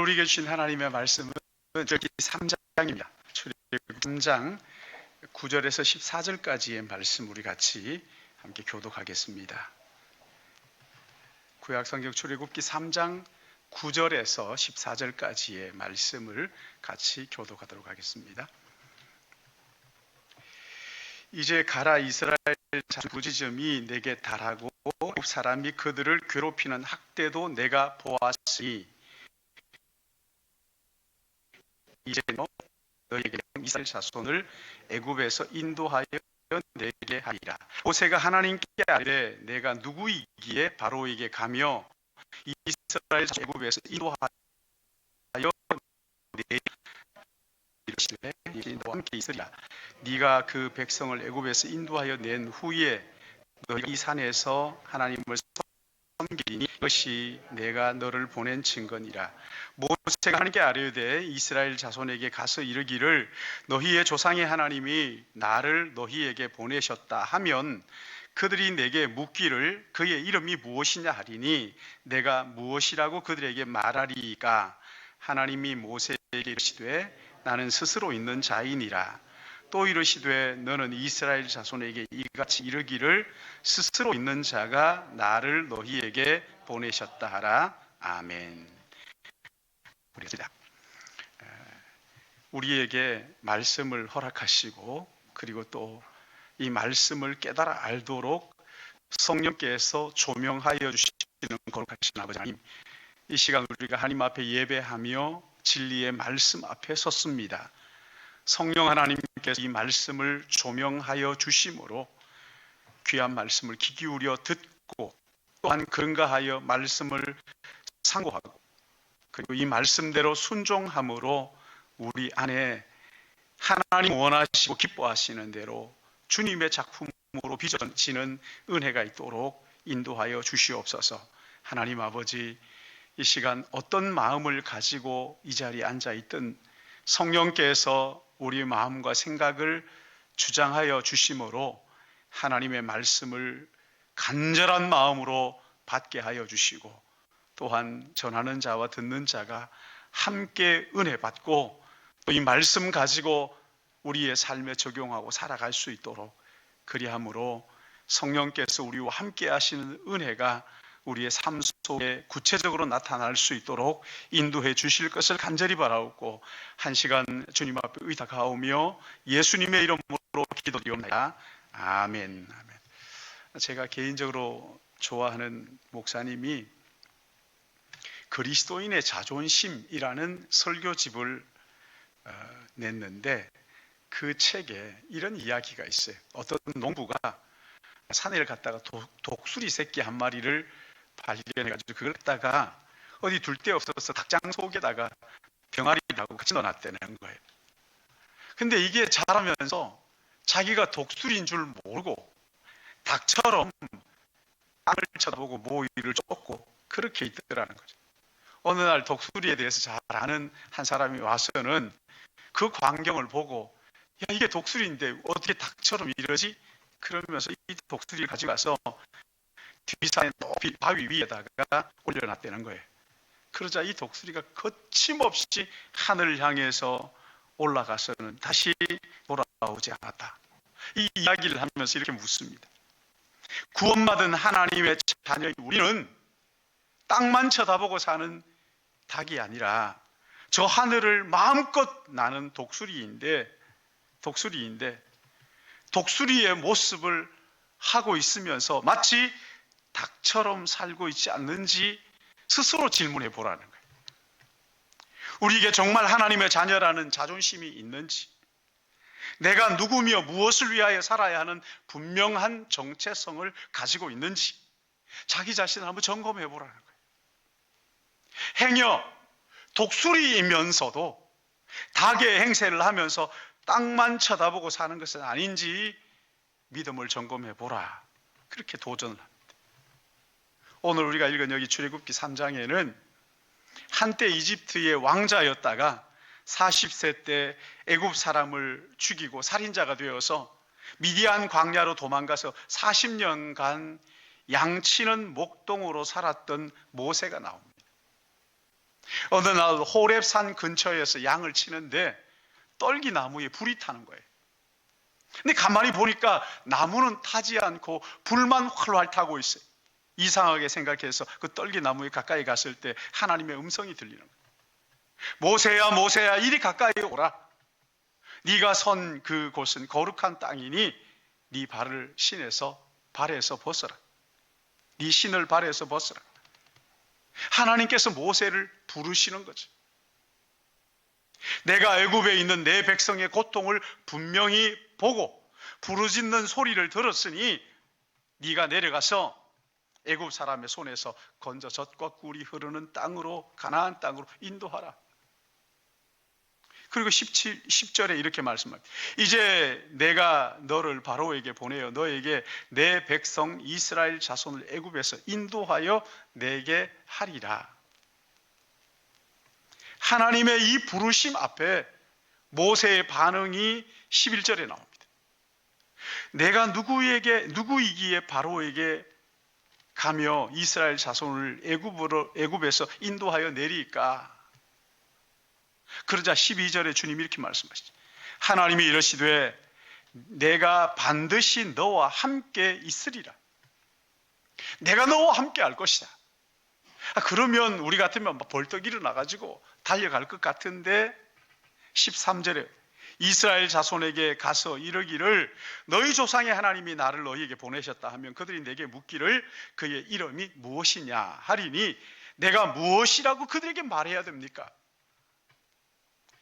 우리에게 주신 하나님의 말씀은 출애굽기 3장입니다. 출애굽기 3장 9절에서 14절까지의 말씀 우리 같이 함께 교독하겠습니다. 구약성경 출애굽기 3장 9절에서 14절까지의 말씀을 같이 교독하도록 하겠습니다. 이제 가라, 이스라엘 부르짖음이 내게 달하고 사람이 그들을 괴롭히는 학대도 내가 보았으니 이제 너에게 이스라엘 자손을 애굽에서 인도하여 내게 하리라. 모세가 하나님께 아뢰되 내가 누구이기에 바로에게 가며 이스라엘 애굽에서 인도하여 내게 너와 함께 있으리라. 네가 그 백성을 애굽에서 인도하여 낸 후에 너희가 이 산에서 하나님을 섬기리니 이것이 내가 너를 보낸 증거니라. 모세가 하나님께 아뢰되 이스라엘 자손에게 가서 이르기를 너희의 조상의 하나님이 나를 너희에게 보내셨다 하면 그들이 내게 묻기를 그의 이름이 무엇이냐 하리니 내가 무엇이라고 그들에게 말하리까. 하나님이 모세에게 이르시되 나는 스스로 있는 자이니라. 또 이르시되 너는 이스라엘 자손에게 이같이 이르기를 스스로 있는 자가 나를 너희에게 보내셨다 하라. 아멘. 우리에게 말씀을 허락하시고 그리고 또 이 말씀을 깨달아 알도록 성령께서 조명하여 주시는 거룩하신 아버지 하나님, 이 시간 우리가 하나님 앞에 예배하며 진리의 말씀 앞에 섰습니다. 성령 하나님께서 이 말씀을 조명하여 주심으로 귀한 말씀을 귀 기울여 듣고 또한 그런가 하여 말씀을 상고하고 그리고 이 말씀대로 순종함으로 우리 안에 하나님 원하시고 기뻐하시는 대로 주님의 작품으로 빚어지는 은혜가 있도록 인도하여 주시옵소서. 하나님 아버지, 이 시간 어떤 마음을 가지고 이 자리에 앉아있든 성령께서 우리의 마음과 생각을 주장하여 주심으로 하나님의 말씀을 간절한 마음으로 받게 하여 주시고 또한 전하는 자와 듣는 자가 함께 은혜 받고 또 이 말씀 가지고 우리의 삶에 적용하고 살아갈 수 있도록 그리함으로 성령께서 우리와 함께 하시는 은혜가 우리의 삶 속에 구체적으로 나타날 수 있도록 인도해 주실 것을 간절히 바라옵고 한 시간 주님 앞에 의탁하오며 예수님의 이름으로 기도드리옵나이다. 아멘. 아멘. 제가 개인적으로 좋아하는 목사님이 그리스도인의 자존심이라는 설교집을 냈는데 그 책에 이런 이야기가 있어요. 어떤 농부가 산에 갔다가 독수리 새끼 한 마리를 발견해가지고 그걸 갖다가 어디 둘 데 없어서 닭장 속에다가 병아리라고 같이 넣어놨다는 거예요. 근데 이게 자라면서 자기가 독수리인 줄 모르고 닭처럼 땅을 쳐다보고 모이를 쫓고 그렇게 있더라는 거죠. 어느 날 독수리에 대해서 잘 아는 한 사람이 와서는 그 광경을 보고 야, 이게 독수리인데 어떻게 닭처럼 이러지? 그러면서 이 독수리를 가지고 가서 뒷산에 높이 바위 위에다가 올려놨다는 거예요. 그러자 이 독수리가 거침없이 하늘을 향해서 올라가서는 다시 돌아오지 않았다. 이 이야기를 하면서 이렇게 묻습니다. 구원받은 하나님의 자녀인 우리는 땅만 쳐다보고 사는 닭이 아니라 저 하늘을 마음껏 나는 독수리인데 독수리의 모습을 하고 있으면서 마치 닭처럼 살고 있지 않는지 스스로 질문해 보라는 거예요. 우리에게 정말 하나님의 자녀라는 자존심이 있는지, 내가 누구며 무엇을 위하여 살아야 하는 분명한 정체성을 가지고 있는지 자기 자신을 한번 점검해 보라는 거예요. 행여 독수리이면서도 닭의 행세를 하면서 땅만 쳐다보고 사는 것은 아닌지 믿음을 점검해 보라. 그렇게 도전을 합니다. 오늘 우리가 읽은 여기 출애굽기 3장에는 한때 이집트의 왕자였다가 40세 때 애굽 사람을 죽이고 살인자가 되어서 미디안 광야로 도망가서 40년간 양치는 목동으로 살았던 모세가 나옵니다. 어느 날 호렙산 근처에서 양을 치는데 떨기나무에 불이 타는 거예요. 근데 가만히 보니까 나무는 타지 않고 불만 활활 타고 있어요. 이상하게 생각해서 그 떨기나무에 가까이 갔을 때 하나님의 음성이 들리는 거예요. 모세야 모세야 이리 가까이 오라. 네가 선 그곳은 거룩한 땅이니 네 발을 발에서 벗어라. 네 신을 발에서 벗어라. 하나님께서 모세를 부르시는 거죠. 내가 애굽에 있는 내 백성의 고통을 분명히 보고 부르짖는 소리를 들었으니 네가 내려가서 애굽 사람의 손에서 건져 젖과 꿀이 흐르는 땅으로 가나안 땅으로 인도하라. 그리고 10절에 이렇게 말씀합니다. 이제 내가 너를 바로에게 보내어 너에게 내 백성 이스라엘 자손을 애굽에서 인도하여 내게 하리라. 하나님의 이 부르심 앞에 모세의 반응이 11절에 나옵니다. 내가 누구이기에 바로에게 가며 이스라엘 자손을 애굽에서 인도하여 내리까? 그러자 12절에 주님이 이렇게 말씀하시죠. 하나님이 이러시되 내가 반드시 너와 함께 있으리라. 내가 너와 함께 할 것이다. 그러면 우리 같으면 벌떡 일어나가지고 달려갈 것 같은데 13절에 이스라엘 자손에게 가서 이르기를 너희 조상의 하나님이 나를 너희에게 보내셨다 하면 그들이 내게 묻기를 그의 이름이 무엇이냐 하리니 내가 무엇이라고 그들에게 말해야 됩니까?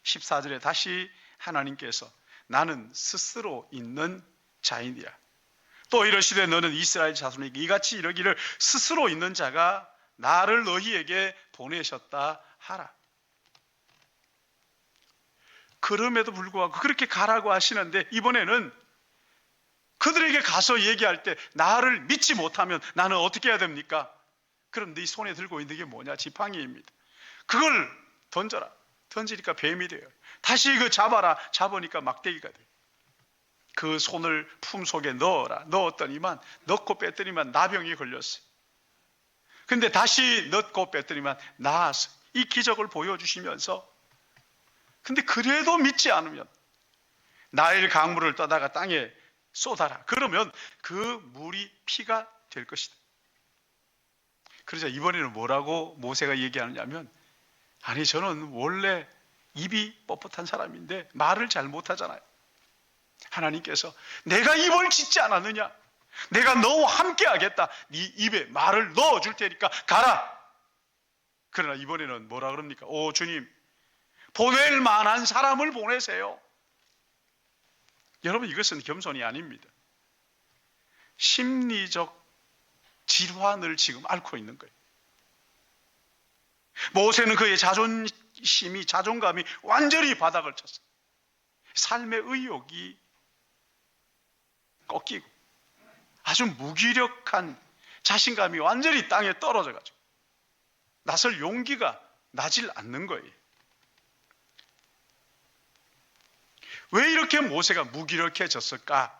14절에 다시 하나님께서 나는 스스로 있는 자이니라. 또 이러시되 너는 이스라엘 자손에게 이같이 이르기를 스스로 있는 자가 나를 너희에게 보내셨다 하라. 그럼에도 불구하고 그렇게 가라고 하시는데 이번에는 그들에게 가서 얘기할 때 나를 믿지 못하면 나는 어떻게 해야 됩니까? 그럼 네 손에 들고 있는 게 뭐냐? 지팡이입니다. 그걸 던져라. 던지니까 뱀이 돼요. 다시 그 잡아라. 잡으니까 막대기가 돼요. 그 손을 품속에 넣어라. 넣었더니만 넣고 뺐더니만 나병이 걸렸어요. 근데 다시 넣고 뺐더니만 나아서 이 기적을 보여주시면서 근데 그래도 믿지 않으면 나일 강물을 떠다가 땅에 쏟아라. 그러면 그 물이 피가 될 것이다. 그러자 이번에는 뭐라고 모세가 얘기하느냐면 아니 저는 원래 입이 뻣뻣한 사람인데 말을 잘 못하잖아요. 하나님께서 내가 입을 짓지 않았느냐? 내가 너와 함께 하겠다. 네 입에 말을 넣어줄 테니까 가라. 그러나 이번에는 뭐라 그럽니까? 오 주님 보낼 만한 사람을 보내세요. 여러분 이것은 겸손이 아닙니다. 심리적 질환을 지금 앓고 있는 거예요. 모세는 그의 자존감이 완전히 바닥을 쳤어요. 삶의 의욕이 꺾이고 아주 무기력한 자신감이 완전히 땅에 떨어져가지고 나설 용기가 나질 않는 거예요. 왜 이렇게 모세가 무기력해졌을까?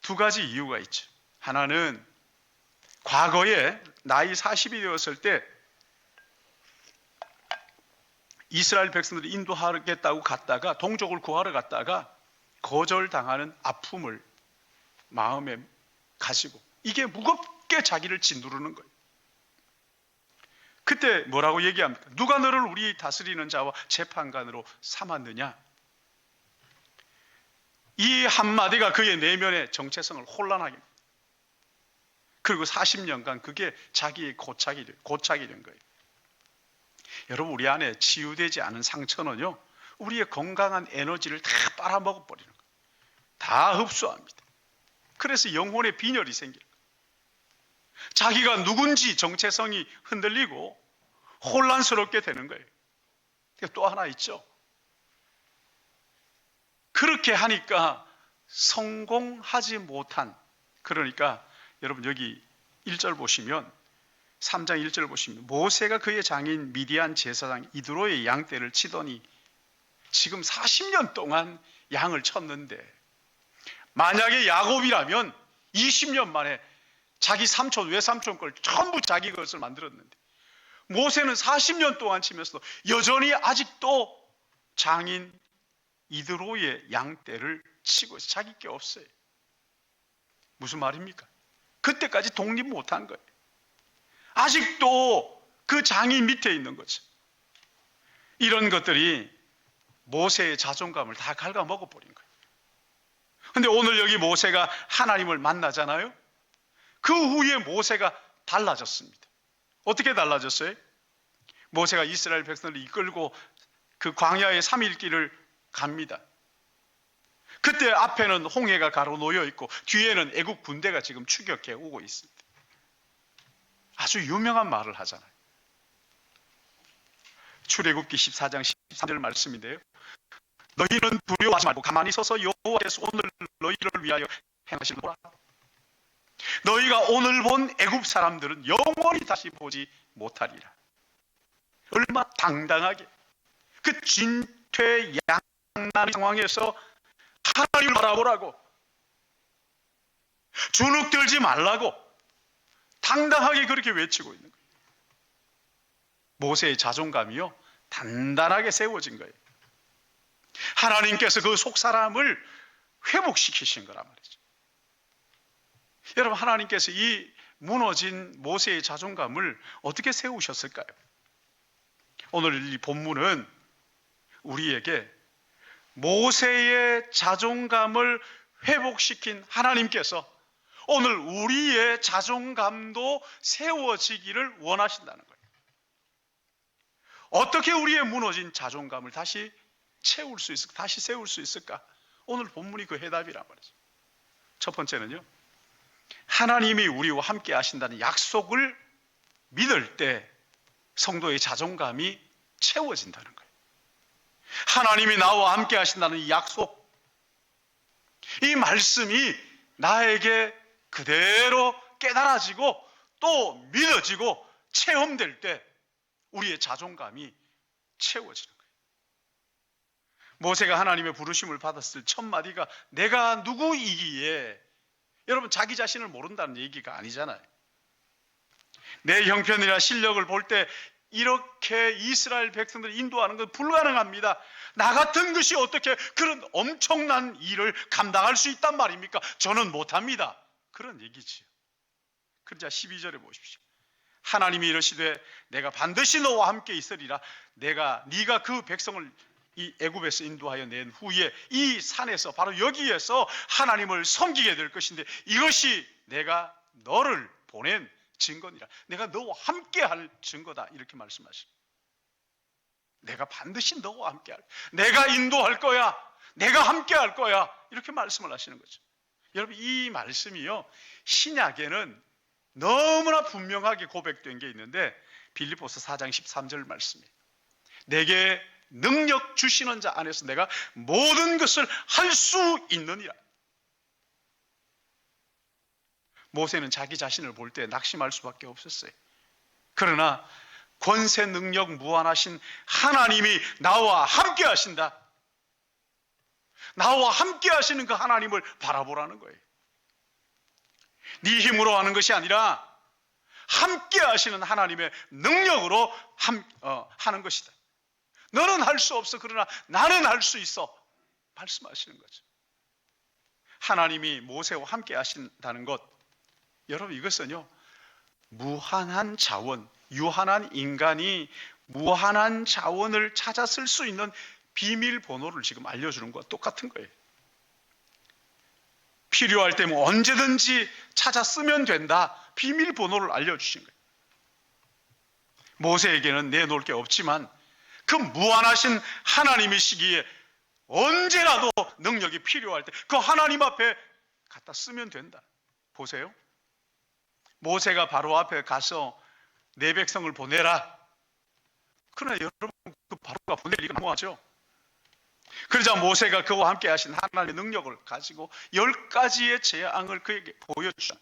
두 가지 이유가 있죠. 하나는 과거에 나이 40이 되었을 때 이스라엘 백성들이 인도하겠다고 갔다가 동족을 구하러 갔다가 거절당하는 아픔을 마음에 가지고 이게 무겁게 자기를 짓누르는 거예요. 그때 뭐라고 얘기합니까? 누가 너를 우리 다스리는 자와 재판관으로 삼았느냐? 이 한마디가 그의 내면의 정체성을 혼란하게 합니다. 그리고 40년간 그게 자기의 고착이 된 거예요. 여러분 우리 안에 치유되지 않은 상처는요 우리의 건강한 에너지를 다 빨아먹어 버리는 거예요. 다 흡수합니다. 그래서 영혼의 빈혈이 생기는 거예요. 자기가 누군지 정체성이 흔들리고 혼란스럽게 되는 거예요. 또 하나 있죠. 그렇게 하니까 성공하지 못한, 그러니까 여러분 여기 1절 보시면 3장 1절 보시면 모세가 그의 장인 미디안 제사장 이드로의 양떼를 치더니 지금 40년 동안 양을 쳤는데 만약에 야곱이라면 20년 만에 자기 삼촌 외삼촌 걸 전부 자기 것을 만들었는데 모세는 40년 동안 치면서도 여전히 아직도 장인 이드로의 양떼를 치고 있어요. 자기 게 없어요. 무슨 말입니까? 그때까지 독립 못한 거예요. 아직도 그 장인 밑에 있는 거죠. 이런 것들이 모세의 자존감을 다 갉아먹어 버린 거예요. 근데 오늘 여기 모세가 하나님을 만나잖아요. 그 후에 모세가 달라졌습니다. 어떻게 달라졌어요? 모세가 이스라엘 백성을 이끌고 그 광야의 3일 길을 갑니다. 그때 앞에는 홍해가 가로놓여 있고 뒤에는 애국 군대가 지금 추격해 오고 있습니다. 아주 유명한 말을 하잖아요. 출애굽기 14장 13절 말씀인데요. 너희는 두려워하지 말고 가만히 서서 여호와께서 오늘 너희를 위하여 행하실 거라. 너희가 오늘 본 애굽 사람들은 영원히 다시 보지 못하리라. 얼마나 당당하게 그 진퇴양난 상황에서 하나님을 바라보라고, 주눅들지 말라고 당당하게 그렇게 외치고 있는 거예요. 모세의 자존감이요 단단하게 세워진 거예요. 하나님께서 그 속사람을 회복시키신 거란 말이죠. 여러분, 하나님께서 이 무너진 모세의 자존감을 어떻게 세우셨을까요? 오늘 이 본문은 우리에게 모세의 자존감을 회복시킨 하나님께서 오늘 우리의 자존감도 세워지기를 원하신다는 거예요. 어떻게 우리의 무너진 자존감을 다시 채울 수 있을까? 다시 세울 수 있을까? 오늘 본문이 그 해답이란 말이죠. 첫 번째는요, 하나님이 우리와 함께 하신다는 약속을 믿을 때 성도의 자존감이 채워진다는 거예요. 하나님이 나와 함께 하신다는 이 약속, 이 말씀이 나에게 그대로 깨달아지고 또 믿어지고 체험될 때 우리의 자존감이 채워지는 거예요. 모세가 하나님의 부르심을 받았을 첫 마디가 내가 누구이기에, 여러분 자기 자신을 모른다는 얘기가 아니잖아요. 내 형편이나 실력을 볼 때 이렇게 이스라엘 백성들을 인도하는 건 불가능합니다. 나 같은 것이 어떻게 그런 엄청난 일을 감당할 수 있단 말입니까? 저는 못합니다. 그런 얘기지요. 그러자 12절에 보십시오. 하나님이 이르시되 내가 반드시 너와 함께 있으리라. 네가 그 백성을 이 애굽에서 인도하여 낸 후에 이 산에서, 바로 여기에서 하나님을 섬기게 될 것인데 이것이 내가 너를 보낸 증거니라. 내가 너와 함께 할 증거다. 이렇게 말씀하십니다. 내가 반드시 너와 함께 할, 내가 인도할 거야, 내가 함께 할 거야, 이렇게 말씀을 하시는 거죠. 여러분, 이 말씀이요 신약에는 너무나 분명하게 고백된 게 있는데 빌립보서 4장 13절 말씀이에요. 내게 능력 주시는 자 안에서 내가 모든 것을 할 수 있느니라. 모세는 자기 자신을 볼 때 낙심할 수밖에 없었어요. 그러나 권세 능력 무한하신 하나님이 나와 함께 하신다. 나와 함께 하시는 그 하나님을 바라보라는 거예요. 네 힘으로 하는 것이 아니라 함께 하시는 하나님의 능력으로 하는 것이다. 너는 할 수 없어. 그러나 나는 할 수 있어. 말씀하시는 거죠. 하나님이 모세와 함께 하신다는 것, 여러분 이것은요 무한한 자원, 유한한 인간이 무한한 자원을 찾아 쓸 수 있는 비밀번호를 지금 알려주는 것과 똑같은 거예요. 필요할 때면 언제든지 찾아 쓰면 된다. 비밀번호를 알려주신 거예요. 모세에게는 내놓을 게 없지만 그 무한하신 하나님이시기에 언제라도 능력이 필요할 때 그 하나님 앞에 갖다 쓰면 된다. 보세요. 모세가 바로 앞에 가서 내 백성을 보내라. 그러나 여러분 그 바로가 보낼 리가 너무하죠. 그러자 모세가 그와 함께 하신 하나님의 능력을 가지고 10가지의 재앙을 그에게 보여주셨다.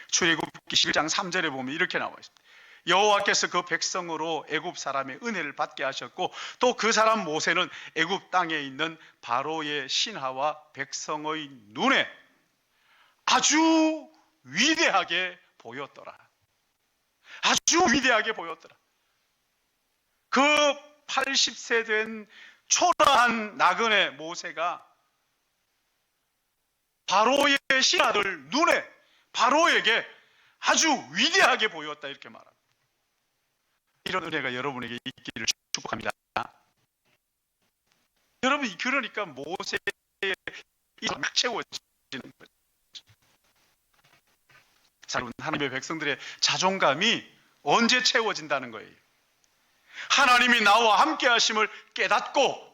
출애굽기 11장 3절에 보면 이렇게 나와 있습니다. 여호와께서 그 백성으로 애굽 사람의 은혜를 받게 하셨고 또 그 사람 모세는 애굽 땅에 있는 바로의 신하와 백성의 눈에 아주 위대하게 보였더라. 아주 위대하게 보였더라. 그 80세 된 초라한 나그네 모세가 바로의 신하들 눈에 바로에게 아주 위대하게 보였다, 이렇게 말합니다. 이런 은혜가 여러분에게 있기를 축복합니다. 여러분, 그러니까 모세의 막 채워지는 거죠. 여러분, 하나님의 백성들의 자존감이 언제 채워진다는 거예요? 하나님이 나와 함께 하심을 깨닫고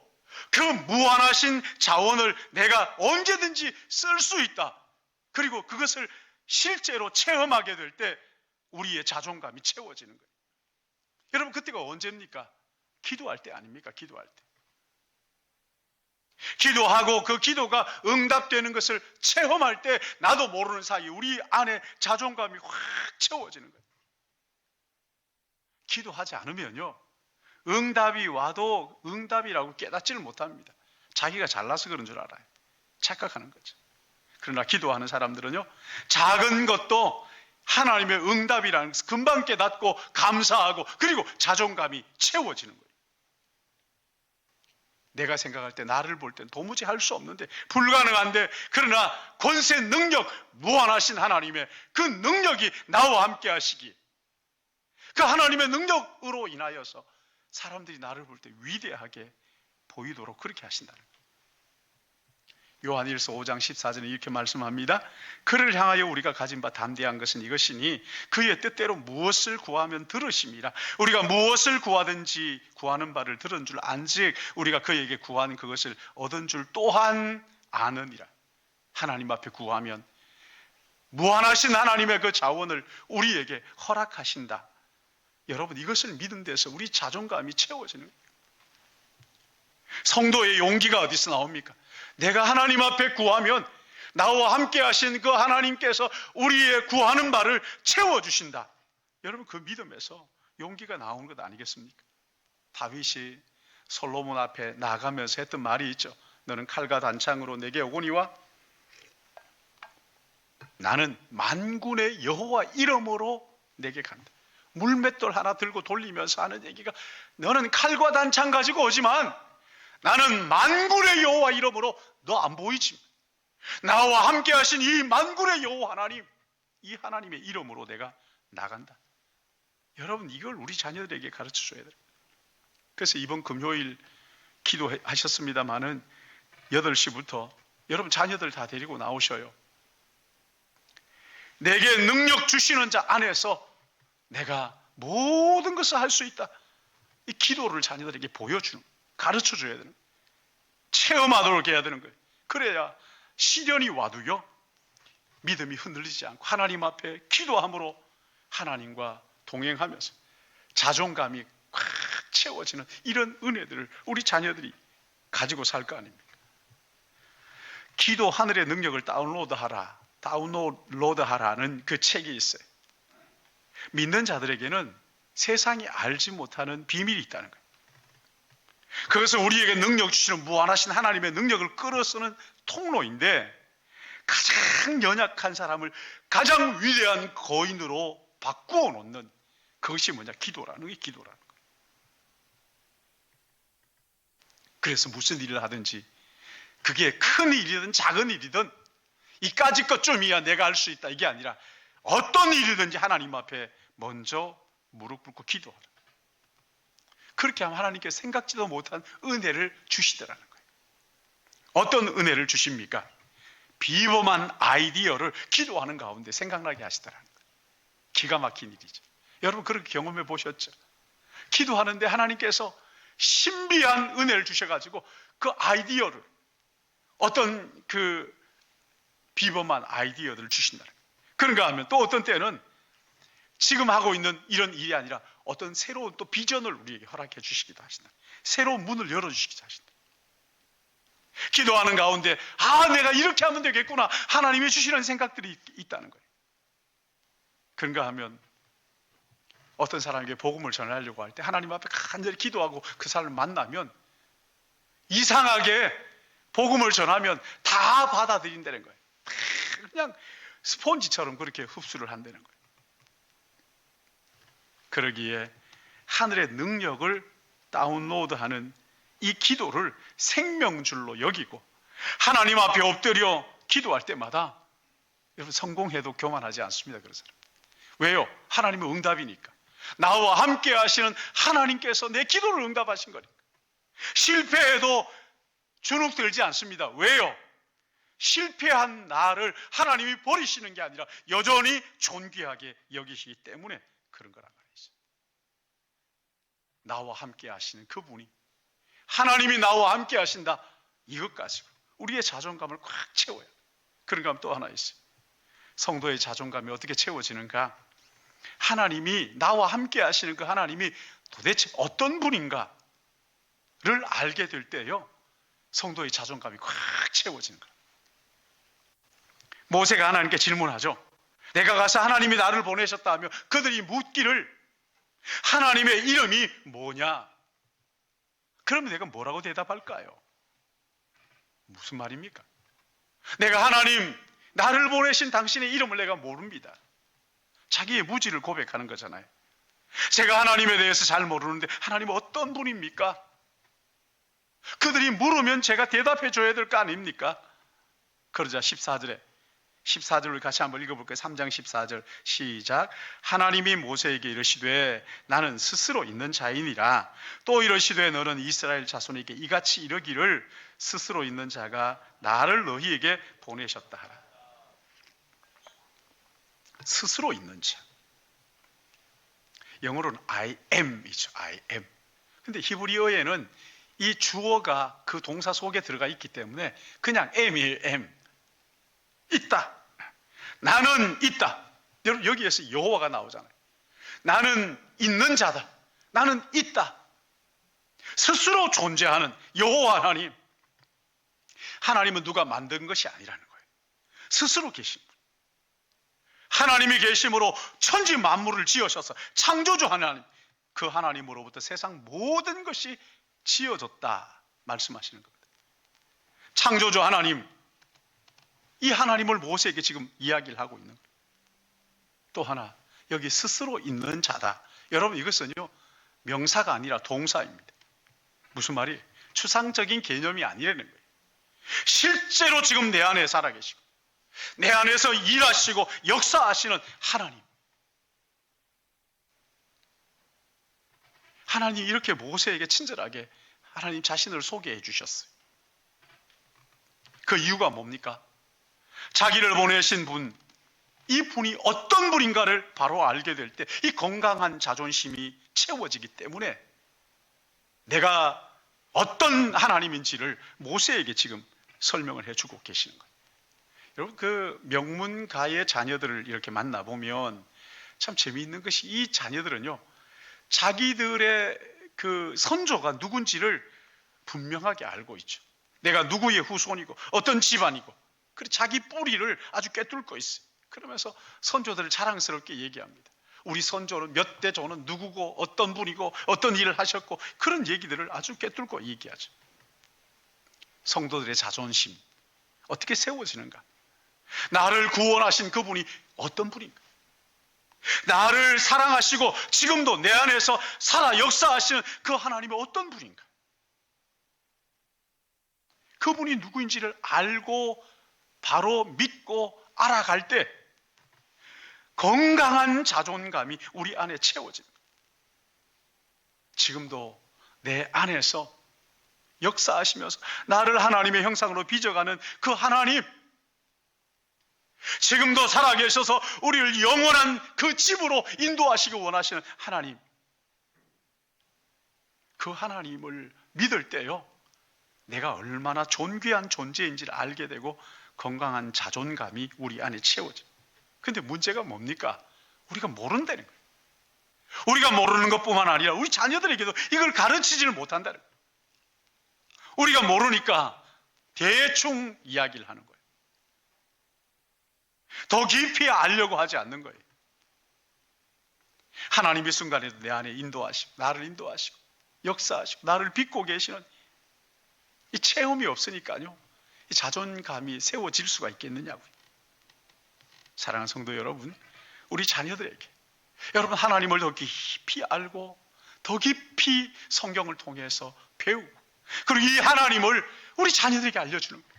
그 무한하신 자원을 내가 언제든지 쓸 수 있다. 그리고 그것을 실제로 체험하게 될 때 우리의 자존감이 채워지는 거예요. 여러분, 그때가 언제입니까? 기도할 때 아닙니까? 기도할 때. 기도하고 그 기도가 응답되는 것을 체험할 때 나도 모르는 사이 우리 안에 자존감이 확 채워지는 거예요. 기도하지 않으면요, 응답이 와도 응답이라고 깨닫지를 못합니다. 자기가 잘나서 그런 줄 알아요. 착각하는 거죠. 그러나 기도하는 사람들은요, 작은 것도 하나님의 응답이라는 것을 금방 깨닫고 감사하고 그리고 자존감이 채워지는 거예요. 내가 생각할 때, 나를 볼 땐 도무지 할 수 없는데, 불가능한데, 그러나 권세, 능력, 무한하신 하나님의 그 능력이 나와 함께 하시기, 그 하나님의 능력으로 인하여서 사람들이 나를 볼 때 위대하게 보이도록 그렇게 하신다는 거예요. 요한일서 5장 14절에 이렇게 말씀합니다. 그를 향하여 우리가 가진 바 담대한 것은 이것이니 그의 뜻대로 무엇을 구하면 들으심이라. 우리가 무엇을 구하든지 구하는 바를 들은 줄 안즉 우리가 그에게 구하는 그것을 얻은 줄 또한 아느니라. 하나님 앞에 구하면 무한하신 하나님의 그 자원을 우리에게 허락하신다. 여러분, 이것을 믿은 데서 우리 자존감이 채워지는 거예요. 성도의 용기가 어디서 나옵니까? 내가 하나님 앞에 구하면 나와 함께 하신 그 하나님께서 우리의 구하는 바를 채워주신다. 여러분, 그 믿음에서 용기가 나오는 것 아니겠습니까? 다윗이 솔로몬 앞에 나가면서 했던 말이 있죠. 너는 칼과 단창으로 내게 오거니와 나는 만군의 여호와 이름으로 내게 간다. 물맷돌 하나 들고 돌리면서 하는 얘기가, 너는 칼과 단창 가지고 오지만 나는 만군의 여호와 이름으로, 너 안 보이지? 나와 함께 하신 이 만군의 여호와 하나님, 이 하나님의 이름으로 내가 나간다. 여러분, 이걸 우리 자녀들에게 가르쳐줘야 돼요. 그래서 이번 금요일 기도하셨습니다마는 8시부터 여러분 자녀들 다 데리고 나오셔요. 내게 능력 주시는 자 안에서 내가 모든 것을 할 수 있다. 이 기도를 자녀들에게 보여주는, 가르쳐줘야 되는, 체험하도록 해야 되는 거예요. 그래야 시련이 와도요, 믿음이 흔들리지 않고 하나님 앞에 기도함으로 하나님과 동행하면서 자존감이 꽉 채워지는 이런 은혜들을 우리 자녀들이 가지고 살 거 아닙니까? 기도 하늘의 능력을 다운로드하라는 그 책이 있어요. 믿는 자들에게는 세상이 알지 못하는 비밀이 있다는 거예요. 그것은 우리에게 능력 주시는 무한하신 하나님의 능력을 끌어쓰는 통로인데, 가장 연약한 사람을 가장 위대한 거인으로 바꾸어 놓는 그것이 뭐냐? 기도라는 게 기도라는 거예요. 그래서 무슨 일을 하든지 그게 큰 일이든 작은 일이든 이까짓 것쯤이야 내가 할 수 있다, 이게 아니라 어떤 일이든지 하나님 앞에 먼저 무릎 꿇고 기도하라. 그렇게 하면 하나님께 생각지도 못한 은혜를 주시더라는 거예요. 어떤 은혜를 주십니까? 비범한 아이디어를 기도하는 가운데 생각나게 하시더라는 거예요. 기가 막힌 일이죠. 여러분, 그렇게 경험해 보셨죠? 기도하는데 하나님께서 신비한 은혜를 주셔가지고 그 아이디어를, 어떤 그 비범한 아이디어들을 주신다는 거예요. 그런가 하면 또 어떤 때는 지금 하고 있는 이런 일이 아니라 어떤 새로운 또 비전을 우리에게 허락해 주시기도 하신다. 새로운 문을 열어주시기도 하신다. 기도하는 가운데 내가 이렇게 하면 되겠구나, 하나님이 주시는 생각들이 있다는 거예요. 그런가 하면 어떤 사람에게 복음을 전하려고 할 때 하나님 앞에 간절히 기도하고 그 사람을 만나면 이상하게 복음을 전하면 다 받아들인다는 거예요. 그냥 스폰지처럼 그렇게 흡수를 한다는 거예요. 그러기에 하늘의 능력을 다운로드하는 이 기도를 생명줄로 여기고 하나님 앞에 엎드려 기도할 때마다 여러분 성공해도 교만하지 않습니다. 그런 사람. 왜요? 하나님의 응답이니까. 나와 함께 하시는 하나님께서 내 기도를 응답하신 거니까. 실패해도 주눅들지 않습니다. 왜요? 실패한 나를 하나님이 버리시는 게 아니라 여전히 존귀하게 여기시기 때문에 그런 거란 말이죠. 나와 함께 하시는 그분이, 하나님이 나와 함께 하신다, 이것 가지고 우리의 자존감을 꽉 채워야 돼요. 그런 감 또 하나 있어요. 성도의 자존감이 어떻게 채워지는가? 하나님이 나와 함께 하시는 그 하나님이 도대체 어떤 분인가를 알게 될 때요, 성도의 자존감이 꽉 채워지는 거예요. 모세가 하나님께 질문하죠. 내가 가서 하나님이 나를 보내셨다 하며 그들이 묻기를 하나님의 이름이 뭐냐? 그러면 내가 뭐라고 대답할까요? 무슨 말입니까? 내가 하나님, 나를 보내신 당신의 이름을 내가 모릅니다. 자기의 무지를 고백하는 거잖아요. 제가 하나님에 대해서 잘 모르는데 하나님은 어떤 분입니까? 그들이 물으면 제가 대답해 줘야 될 거 아닙니까? 그러자 14절을 같이 한번 읽어볼까요? 3장 14절 시작. 하나님이 모세에게 이르시되 나는 스스로 있는 자이니라. 또 이르시되 너는 이스라엘 자손에게 이같이 이르기를 스스로 있는 자가 나를 너희에게 보내셨다 하라. 스스로 있는 자. 영어로는 I am이죠. I am. 근데 히브리어에는 이 주어가 그 동사 속에 들어가 있기 때문에 그냥 am이에요. am. 있다. 나는 있다. 여러분 여기에서 여호와가 나오잖아요. 나는 있는 자다. 나는 있다. 스스로 존재하는 여호와 하나님. 하나님은 누가 만든 것이 아니라는 거예요. 스스로 계신 분. 하나님이 계심으로 천지 만물을 지으셔서 창조주 하나님, 그 하나님으로부터 세상 모든 것이 지어졌다 말씀하시는 겁니다. 창조주 하나님, 이 하나님을 모세에게 지금 이야기를 하고 있는 거예요. 또 하나, 여기 스스로 있는 자다. 여러분 이것은요, 명사가 아니라 동사입니다. 무슨 말이에요? 추상적인 개념이 아니라는 거예요. 실제로 지금 내 안에 살아계시고 내 안에서 일하시고 역사하시는 하나님. 하나님이 이렇게 모세에게 친절하게 하나님 자신을 소개해 주셨어요. 그 이유가 뭡니까? 자기를 보내신 분, 이 분이 어떤 분인가를 바로 알게 될 때 이 건강한 자존심이 채워지기 때문에 내가 어떤 하나님인지를 모세에게 지금 설명을 해주고 계시는 거예요. 여러분 그 명문가의 자녀들을 이렇게 만나보면 참 재미있는 것이 이 자녀들은요, 자기들의 그 선조가 누군지를 분명하게 알고 있죠. 내가 누구의 후손이고 어떤 집안이고, 그리고 자기 뿌리를 아주 꿰뚫고 있어요. 그러면서 선조들을 자랑스럽게 얘기합니다. 우리 선조는 몇 대 조는 누구고 어떤 분이고 어떤 일을 하셨고, 그런 얘기들을 아주 꿰뚫고 얘기하죠. 성도들의 자존심 어떻게 세워지는가? 나를 구원하신 그분이 어떤 분인가? 나를 사랑하시고 지금도 내 안에서 살아 역사하시는 그 하나님이 어떤 분인가? 그분이 누구인지를 알고 바로 믿고 알아갈 때 건강한 자존감이 우리 안에 채워집니다. 지금도 내 안에서 역사하시면서 나를 하나님의 형상으로 빚어가는 그 하나님, 지금도 살아계셔서 우리를 영원한 그 집으로 인도하시기 원하시는 하나님, 그 하나님을 믿을 때요, 내가 얼마나 존귀한 존재인지를 알게 되고 건강한 자존감이 우리 안에 채워져요. 근데 문제가 뭡니까? 우리가 모른다는 거예요. 우리가 모르는 것뿐만 아니라 우리 자녀들에게도 이걸 가르치지를 못한다는 거예요. 우리가 모르니까 대충 이야기를 하는 거예요. 더 깊이 알려고 하지 않는 거예요. 하나님이 순간에도 내 안에 인도하시고 나를 인도하시고 역사하시고 나를 빚고 계시는 이 체험이 없으니까요, 이 자존감이 세워질 수가 있겠느냐고요. 사랑하는 성도 여러분, 우리 자녀들에게 여러분, 하나님을 더 깊이 알고 더 깊이 성경을 통해서 배우고, 그리고 이 하나님을 우리 자녀들에게 알려주는 거예요.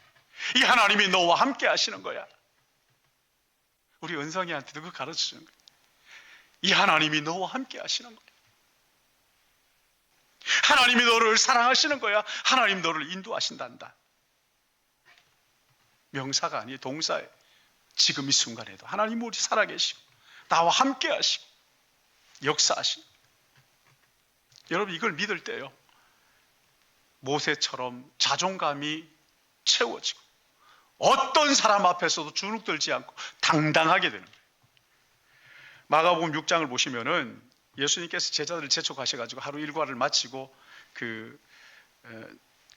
이 하나님이 너와 함께 하시는 거야. 우리 은성이한테도 그거 가르쳐주는 거예요. 이 하나님이 너와 함께 하시는 거야. 하나님이 너를 사랑하시는 거야. 하나님 너를 인도하신단다. 명사가 아니에요. 동사예요. 지금 이 순간에도 하나님 우리 살아계시고 나와 함께 하시고 역사하시고, 여러분 이걸 믿을 때요, 모세처럼 자존감이 채워지고 어떤 사람 앞에서도 주눅들지 않고 당당하게 되는 거예요. 마가복음 6장을 보시면은 예수님께서 제자들을 재촉하셔가지고 하루 일과를 마치고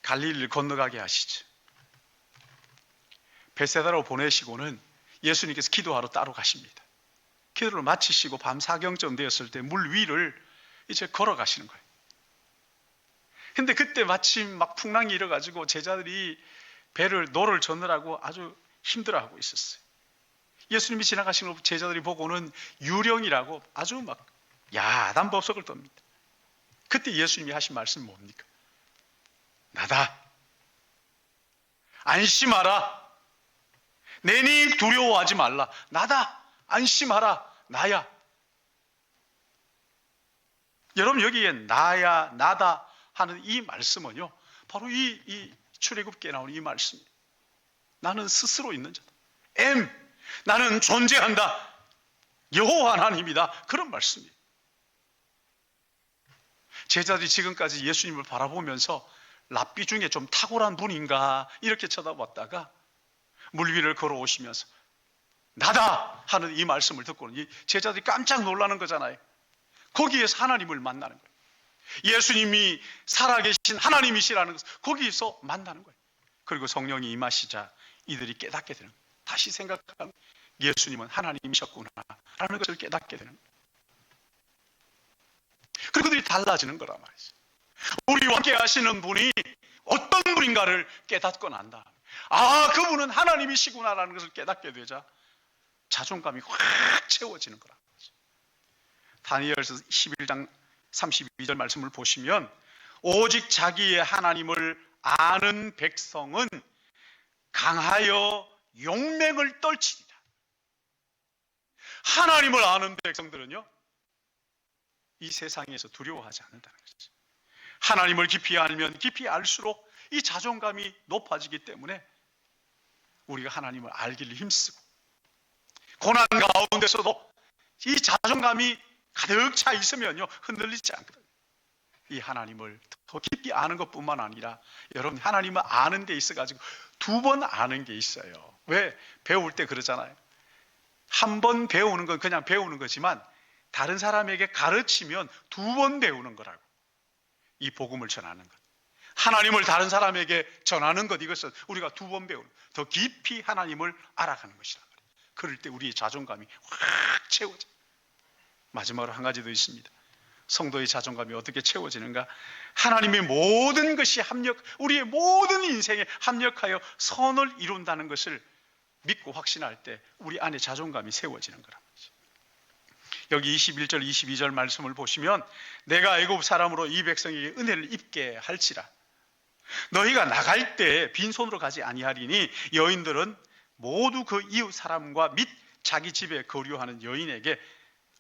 갈릴리를 건너가게 하시죠. 벳세다로 보내시고는 예수님께서 기도하러 따로 가십니다. 기도를 마치시고 밤 4경쯤 되었을 때 물 위를 이제 걸어가시는 거예요. 근데 그때 마침 막 풍랑이 일어가지고 제자들이 노를 젓느라고 아주 힘들어하고 있었어요. 예수님이 지나가시는 걸 제자들이 보고는 유령이라고 아주 막 야단 법석을 떱니다. 그때 예수님이 하신 말씀은 뭡니까? 나다. 안심하라. 내니 두려워하지 말라. 나다. 안심하라. 나야. 여러분 여기에 나야, 나다 하는 이 말씀은요, 바로 이 출애굽기에 나오는 이 말씀입니다. 나는 스스로 있는 자다. 나는 존재한다. 여호와 하나님이다. 그런 말씀이에요. 제자들이 지금까지 예수님을 바라보면서 랍비 중에 좀 탁월한 분인가 이렇게 쳐다봤다가 물 위를 걸어오시면서 나다 하는 이 말씀을 듣고는 제자들이 깜짝 놀라는 거잖아요. 거기에서 하나님을 만나는 거예요. 예수님이 살아계신 하나님이시라는 것을 거기에서 만나는 거예요. 그리고 성령이 임하시자 이들이 깨닫게 되는 거예요. 다시 생각하면 예수님은 하나님이셨구나 라는 것을 깨닫게 되는 거예요. 그리고 그들이 달라지는 거란 말이죠. 우리와 함께 하시는 분이 어떤 분인가를 깨닫고 난 다음에 그분은 하나님이시구나라는 것을 깨닫게 되자 자존감이 확 채워지는 거란 말이죠. 다니엘서 11장 32절 말씀을 보시면 오직 자기의 하나님을 아는 백성은 강하여 용맹을 떨치리라. 하나님을 아는 백성들은요, 이 세상에서 두려워하지 않는다는 것이죠. 하나님을 깊이 알면 깊이 알수록 이 자존감이 높아지기 때문에 우리가 하나님을 알기를 힘쓰고 고난 가운데서도 이 자존감이 가득 차 있으면요 흔들리지 않거든요. 이 하나님을 더 깊이 아는 것뿐만 아니라 여러분 하나님을 아는 데 있어가지고 두 번 아는 게 있어요. 왜? 배울 때 그러잖아요. 한 번 배우는 건 그냥 배우는 거지만 다른 사람에게 가르치면 두 번 배우는 거라고. 이 복음을 전하는 것, 하나님을 다른 사람에게 전하는 것, 이것은 우리가 두 번 배우는, 더 깊이 하나님을 알아가는 것이란 말이에요. 그럴 때 우리의 자존감이 확 채워져. 마지막으로 한 가지 더 있습니다. 성도의 자존감이 어떻게 채워지는가? 하나님의 모든 것이 우리의 모든 인생에 합력하여 선을 이룬다는 것을 믿고 확신할 때 우리 안에 자존감이 세워지는 거란 말이죠. 여기 21절 22절 말씀을 보시면 내가 애굽 사람으로 이 백성에게 은혜를 입게 할지라 너희가 나갈 때 빈손으로 가지 아니하리니 여인들은 모두 그 이웃 사람과 및 자기 집에 거류하는 여인에게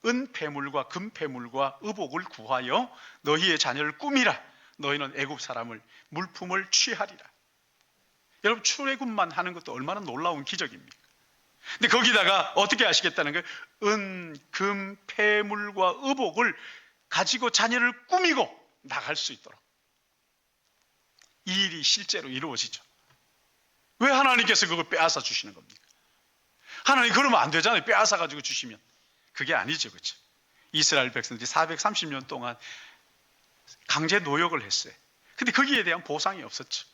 은폐물과 금폐물과 의복을 구하여 너희의 자녀를 꾸미라. 너희는 애굽 사람을 물품을 취하리라. 여러분 출애굽만 하는 것도 얼마나 놀라운 기적입니까? 근데 거기다가 어떻게 하시겠다는 거예요? 은, 금, 폐물과 의복을 가지고 자녀를 꾸미고 나갈 수 있도록. 이 일이 실제로 이루어지죠. 왜 하나님께서 그걸 빼앗아 주시는 겁니까? 하나님 그러면 안 되잖아요. 빼앗아 가지고 주시면. 그게 아니죠. 그렇죠? 이스라엘 백성들이 430년 동안 강제 노역을 했어요. 근데 거기에 대한 보상이 없었죠.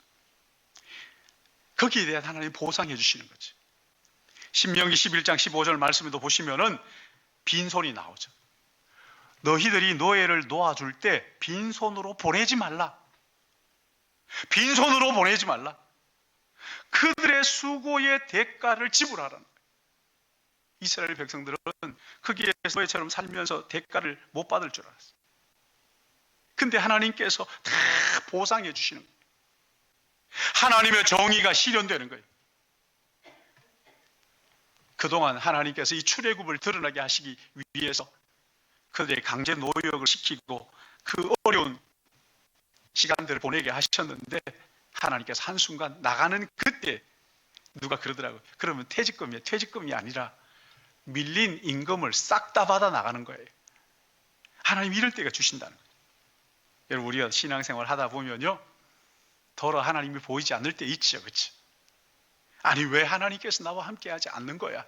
거기에 대한 하나님 보상해 주시는 거죠. 신명기 11장 15절 말씀에도 보시면은 빈손이 나오죠. 너희들이 노예를 놓아줄 때 빈손으로 보내지 말라. 빈손으로 보내지 말라. 그들의 수고의 대가를 지불하라는 거예요. 이스라엘 백성들은 거기에 노예처럼 살면서 대가를 못 받을 줄 알았어요. 근데 하나님께서 다 보상해 주시는 거예요. 하나님의 정의가 실현되는 거예요. 그동안 하나님께서 이 출애굽을 드러나게 하시기 위해서 그들의 강제 노역을 시키고 그 어려운 시간들을 보내게 하셨는데, 하나님께서 한순간 나가는 그때 누가 그러더라고요. 그러면 퇴직금이에요. 퇴직금이 아니라 밀린 임금을 싹 다 받아 나가는 거예요. 하나님 이럴 때가 주신다는 거예요. 여러분, 우리가 신앙생활 하다 보면요, 더러 하나님이 보이지 않을 때 있죠. 그렇죠? 아니, 왜 하나님께서 나와 함께 하지 않는 거야?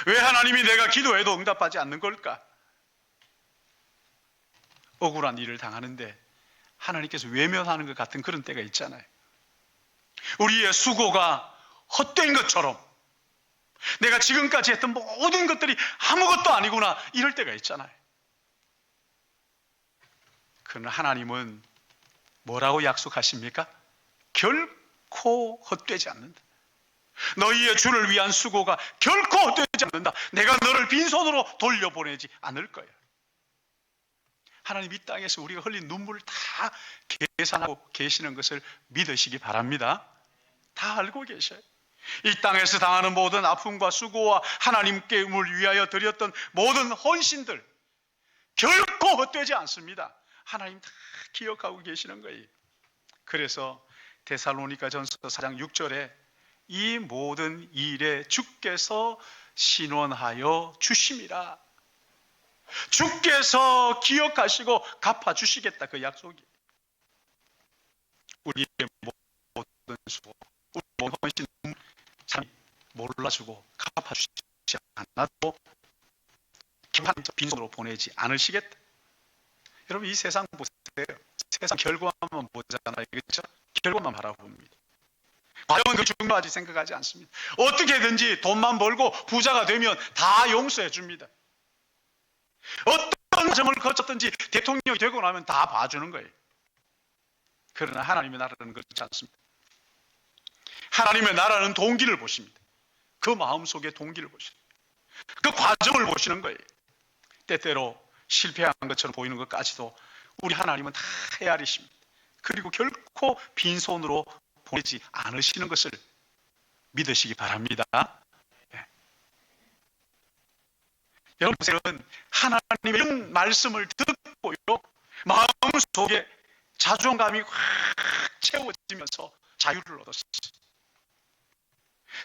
왜 하나님이 내가 기도해도 응답하지 않는 걸까? 억울한 일을 당하는데 하나님께서 외면하는 것 같은 그런 때가 있잖아요. 우리의 수고가 헛된 것처럼, 내가 지금까지 했던 모든 것들이 아무것도 아니구나, 이럴 때가 있잖아요. 그러나 하나님은 뭐라고 약속하십니까? 결코 헛되지 않는다. 너희의 주를 위한 수고가 결코 헛되지 않는다. 내가 너를 빈손으로 돌려보내지 않을 거야. 하나님 이 땅에서 우리가 흘린 눈물을 다 계산하고 계시는 것을 믿으시기 바랍니다. 다 알고 계셔요. 이 땅에서 당하는 모든 아픔과 수고와 하나님께를 위하여 드렸던 모든 헌신들 결코 헛되지 않습니다. 하나님 다 기억하고 계시는 거예요. 그래서 데살로니가전서 4장 6절에 이 모든 일에 주께서 신원하여 주심이라. 주께서 기억하시고 갚아주시겠다, 그 약속이. 우리의 모든 수고, 우리 모든 헌신 참 몰라주고 갚아주시지 않아도 빈손으로 보내지 않으시겠다. 여러분, 이 세상 보세요. 세상 결과만 보잖아요. 그렇죠? 결과만 바라봅니다. 과정은 그 중요하지 생각하지 않습니다. 어떻게든지 돈만 벌고 부자가 되면 다 용서해 줍니다. 어떤 과정을 거쳤든지 대통령이 되고 나면 다 봐주는 거예요. 그러나 하나님의 나라는 그렇지 않습니다. 하나님의 나라는 동기를 보십니다. 그 마음속의 동기를 보십니다. 그 과정을 보시는 거예요. 때때로 실패한 것처럼 보이는 것까지도 우리 하나님은 다 헤아리십니다. 그리고 결코 빈손으로 보내지 않으시는 것을 믿으시기 바랍니다. 네. 여러분은 하나님의 이런 말씀을 듣고요, 마음속에 자존감이 확 채워지면서 자유를 얻었어요.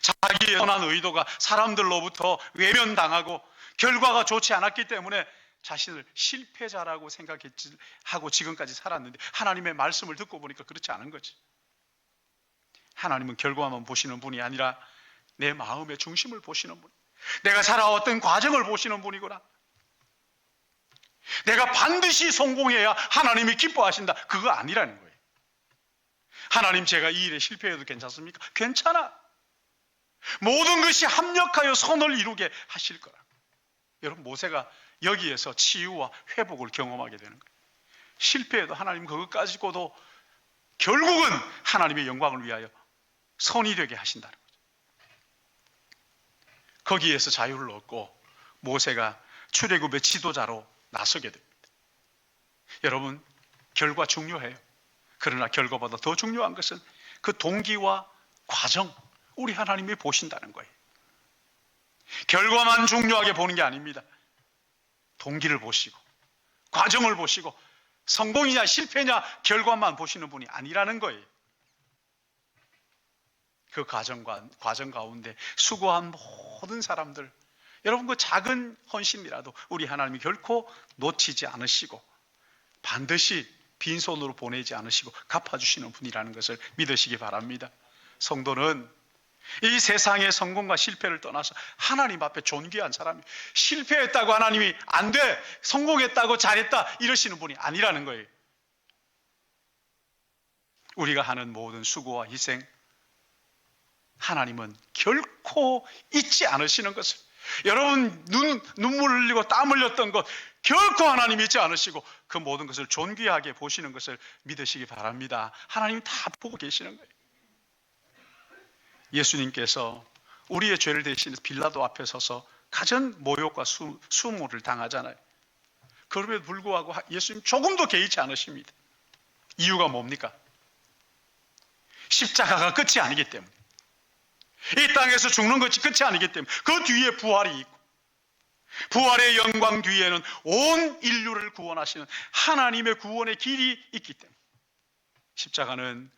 자기의 선한 의도가 사람들로부터 외면당하고 결과가 좋지 않았기 때문에 자신을 실패자라고 생각하고 지금까지 살았는데, 하나님의 말씀을 듣고 보니까 그렇지 않은 거지. 하나님은 결과만 보시는 분이 아니라 내 마음의 중심을 보시는 분, 내가 살아왔던 과정을 보시는 분이구나. 내가 반드시 성공해야 하나님이 기뻐하신다, 그거 아니라는 거예요. 하나님, 제가 이 일에 실패해도 괜찮습니까? 괜찮아. 모든 것이 합력하여 선을 이루게 하실 거라. 여러분, 모세가 여기에서 치유와 회복을 경험하게 되는 거예요. 실패해도 하나님 그것 가지고도 결국은 하나님의 영광을 위하여 선이 되게 하신다는 거죠. 거기에서 자유를 얻고 모세가 출애굽의 지도자로 나서게 됩니다. 여러분, 결과 중요해요. 그러나 결과보다 더 중요한 것은 그 동기와 과정, 우리 하나님이 보신다는 거예요. 결과만 중요하게 보는 게 아닙니다. 동기를 보시고 과정을 보시고 성공이냐 실패냐 결과만 보시는 분이 아니라는 거예요. 그 과정 가운데 수고한 모든 사람들, 여러분, 그 작은 헌신이라도 우리 하나님이 결코 놓치지 않으시고 반드시 빈손으로 보내지 않으시고 갚아주시는 분이라는 것을 믿으시기 바랍니다. 성도는 이 세상의 성공과 실패를 떠나서 하나님 앞에 존귀한 사람이, 실패했다고 하나님이 안 돼, 성공했다고 잘했다 이러시는 분이 아니라는 거예요. 우리가 하는 모든 수고와 희생, 하나님은 결코 잊지 않으시는 것을, 여러분 눈물 흘리고 땀 흘렸던 것 결코 하나님 잊지 않으시고 그 모든 것을 존귀하게 보시는 것을 믿으시기 바랍니다. 하나님이 다 보고 계시는 거예요. 예수님께서 우리의 죄를 대신해서 빌라도 앞에 서서 가전 모욕과 수모를 당하잖아요. 그럼에도 불구하고 예수님 조금도 개의치 않으십니다. 이유가 뭡니까? 십자가가 끝이 아니기 때문에, 이 땅에서 죽는 것이 끝이 아니기 때문에 그 뒤에 부활이 있고, 부활의 영광 뒤에는 온 인류를 구원하시는 하나님의 구원의 길이 있기 때문에 십자가는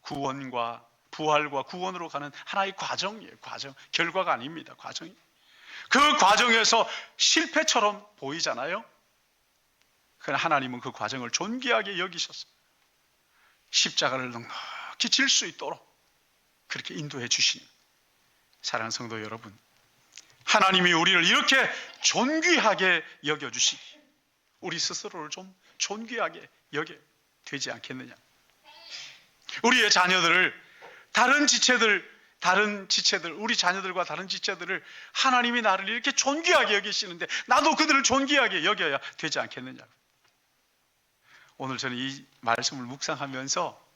구원과 부활과 구원으로 가는 하나의 과정이에요. 과정, 결과가 아닙니다. 과정이. 그 과정에서 실패처럼 보이잖아요. 그러나 하나님은 그 과정을 존귀하게 여기셔서 십자가를 넉넉히 질 수 있도록 그렇게 인도해 주시는, 사랑하는 성도 여러분, 하나님이 우리를 이렇게 존귀하게 여겨주시기, 우리 스스로를 좀 존귀하게 여겨 되지 않겠느냐. 우리의 자녀들을 다른 지체들, 우리 자녀들과 다른 지체들을 하나님이 나를 이렇게 존귀하게 여기시는데 나도 그들을 존귀하게 여겨야 되지 않겠느냐. 오늘 저는 이 말씀을 묵상하면서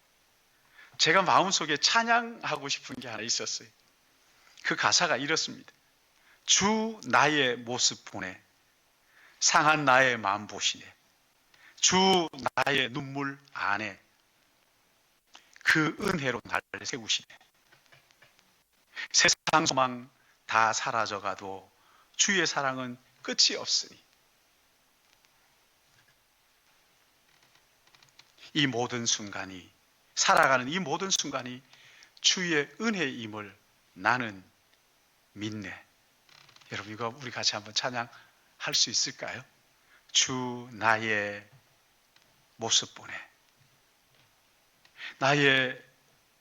제가 마음속에 찬양하고 싶은 게 하나 있었어요. 그 가사가 이렇습니다. 주 나의 모습 보내, 상한 나의 마음 보시네. 주 나의 눈물 안에 그 은혜로 나를 세우시네. 세상 소망 다 사라져가도 주의 사랑은 끝이 없으니 이 모든 순간이, 살아가는 이 모든 순간이 주의 은혜임을 나는 믿네. 여러분, 이거 우리 같이 한번 찬양할 수 있을까요? 주 나의 모습 보내, 나의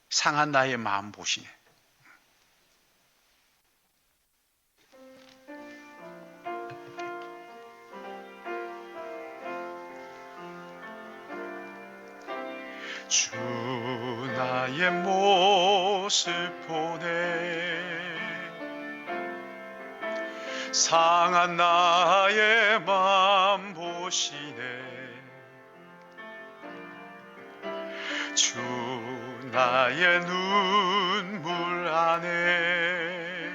상한 나의 마음 보시네. 주 나의 모습 보내, 상한 나의 마음 보시네. 주 나의 눈물 안에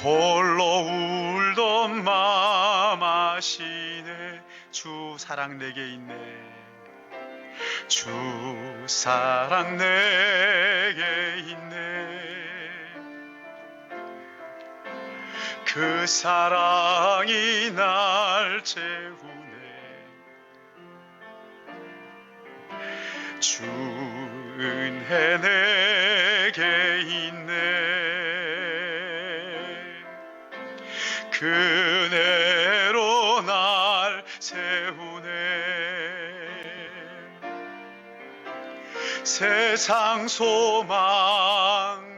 홀로 울던 마음 아시네. 주 사랑 내게 있네. 주 사랑 내게 있네. 그 사랑이 날 채우네. 주 은혜 내게 있네. 그 은혜로 날 세우네. 세상 소망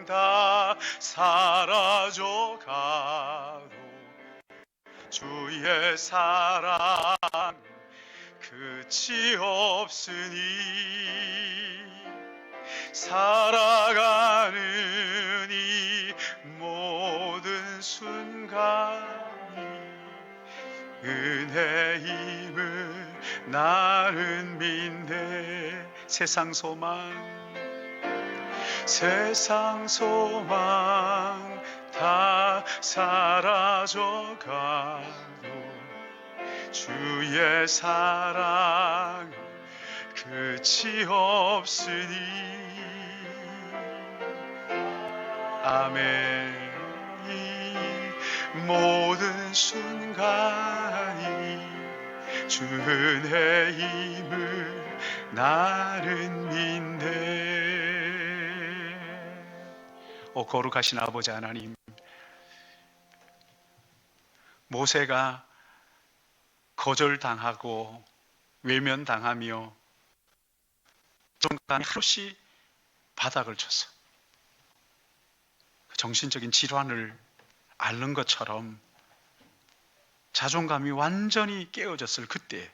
다 사라져 가도 주의 사랑 끝이 없으니 살아가는 이 모든 순간이 은혜임을 나는 믿네. 세상 소망 다 사라져 가도 주의 사랑 끝이 없으니. 아멘. 이 모든 순간이 주 은혜임을 나는 믿네. 오 거룩하신 아버지 하나님, 모세가 거절당하고 외면당하며 정말 하루씩 바닥을 쳤어. 정신적인 질환을 앓는 것처럼 자존감이 완전히 깨어졌을 그때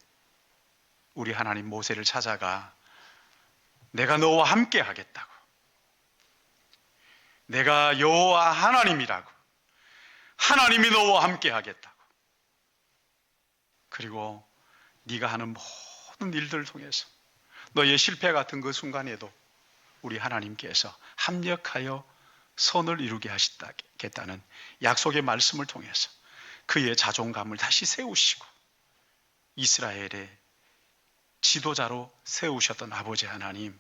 우리 하나님 모세를 찾아가 내가 너와 함께 하겠다고, 내가 여호와 하나님이라고, 하나님이 너와 함께 하겠다고, 그리고 네가 하는 모든 일들을 통해서 너의 실패 같은 그 순간에도 우리 하나님께서 합력하여 선을 이루게 하시겠다는 약속의 말씀을 통해서 그의 자존감을 다시 세우시고 이스라엘의 지도자로 세우셨던 아버지 하나님,